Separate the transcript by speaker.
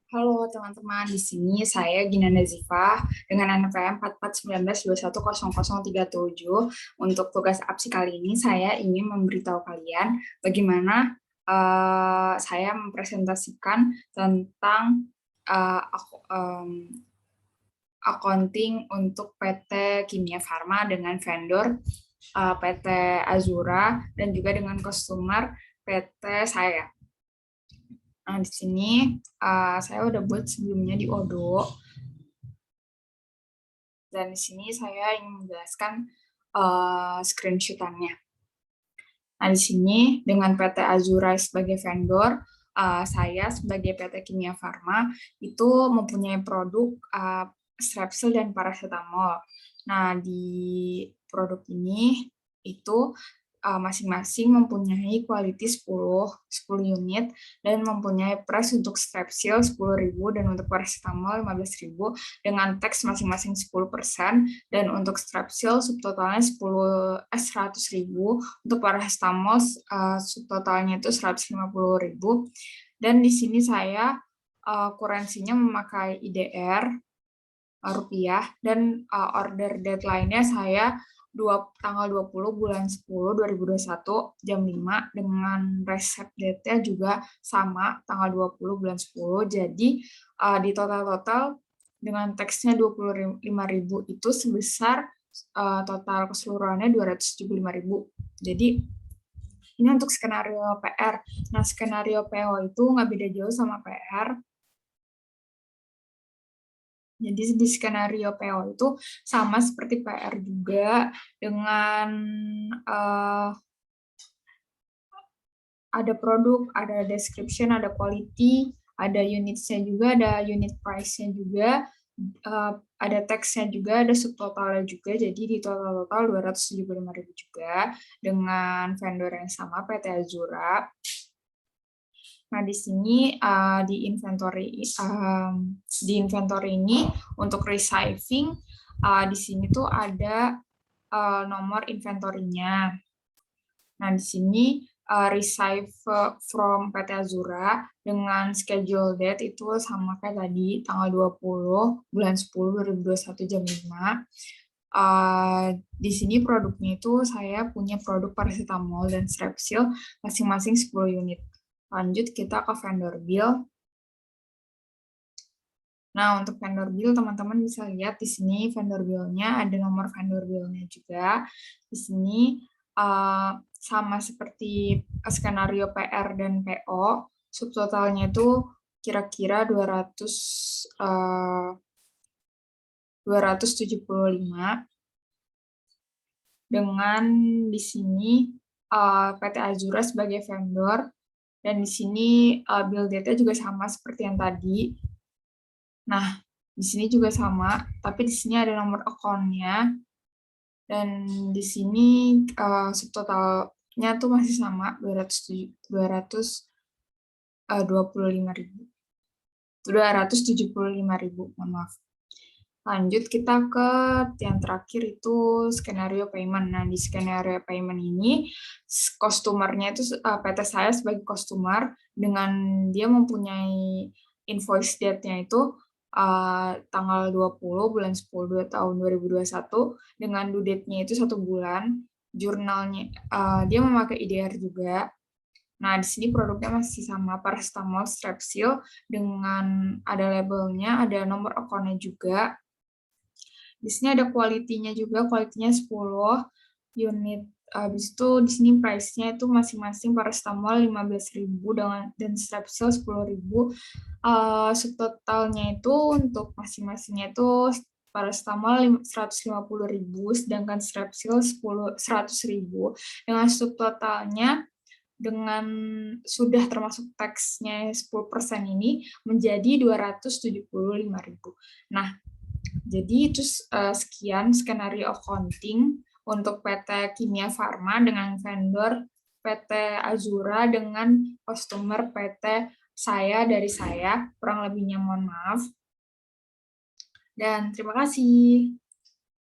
Speaker 1: Halo teman-teman, di sini saya Gina Nazifah dengan NPM 449210037. Untuk tugas absi kali ini saya ingin memberitahu kalian bagaimana saya mempresentasikan tentang accounting untuk PT Kimia Farma dengan vendor PT Azura dan juga dengan customer PT saya. Nah, di sini saya udah buat sebelumnya di Odoo. Dan di sini saya ingin menjelaskan screenshot-nya. Nah, di sini dengan PT Azura sebagai vendor, saya sebagai PT Kimia Farma itu mempunyai produk Strepsil dan paracetamol. Nah, di produk ini itu masing-masing mempunyai quality 10 unit dan mempunyai price untuk Strepsil 10.000 dan untuk paracetamol 15.000 dengan tax masing-masing 10% dan untuk Strepsil subtotalnya 100.000, untuk paracetamol subtotalnya itu 150.000. Dan di sini saya kurensinya memakai IDR rupiah dan order deadline-nya saya tanggal 20 bulan 10 2021 jam 5 dengan resep date-nya juga sama tanggal 20 bulan 10. Jadi di total dengan teksnya 25.000 itu sebesar total keseluruhannya 275.000. Jadi ini untuk skenario PR. Nah, skenario PO itu nggak beda jauh sama PR. Jadi di skenario PO itu sama seperti PR juga dengan ada produk, ada description, ada quality, ada unitsnya juga, ada unit price-nya juga, ada text-nya juga, ada subtotalnya juga. Jadi di total 275.000 juga dengan vendor yang sama PT Azura. Nah, di sini di inventory ini untuk receiving di sini tuh ada nomor inventory-nya. Nah, di sini receive from PT Azura dengan schedule date itu sama kayak tadi tanggal 20 bulan 10 2021 jam 5. Di sini produknya itu saya punya produk paracetamol dan Strepsil masing-masing 10 unit. Lanjut kita ke vendor bill. Nah, untuk vendor bill teman-teman bisa lihat di sini vendor bill-nya ada nomor vendor bill-nya juga. Di sini sama seperti skenario PR dan PO, subtotalnya itu kira-kira 275 dengan di sini PT Azura sebagai vendor. Dan di sini bill date-nya juga sama seperti yang tadi. Nah, di sini juga sama, tapi di sini ada nomor account-nya. Dan di sini subtotalnya tuh masih sama 275.000. Mohon maaf. Lanjut kita ke yang terakhir itu skenario payment. Nah, di skenario payment ini customer-nya itu PT saya sebagai customer dengan dia mempunyai invoice date-nya itu tanggal 20 bulan 10 tahun 2021 dengan due date-nya itu 1 bulan. Jurnalnya dia memakai IDR juga. Nah, di sini produknya masih sama paracetamol Strepsil dengan ada labelnya, ada nomor account-nya juga. Di sini ada quality-nya juga, quality-nya 10 unit. Habis itu di sini price-nya itu masing-masing paracetamol 15.000 dan Strepsil 10.000. Subtotalnya itu untuk masing-masingnya itu paracetamol 150.000 sedangkan Strepsil 100.000 dengan subtotalnya dengan sudah termasuk tax-nya 10% ini menjadi 275.000. Nah, jadi itu sekian skenario accounting untuk PT Kimia Farma dengan vendor PT Azura dengan customer PT saya dari saya. Kurang lebihnya mohon maaf. Dan terima kasih.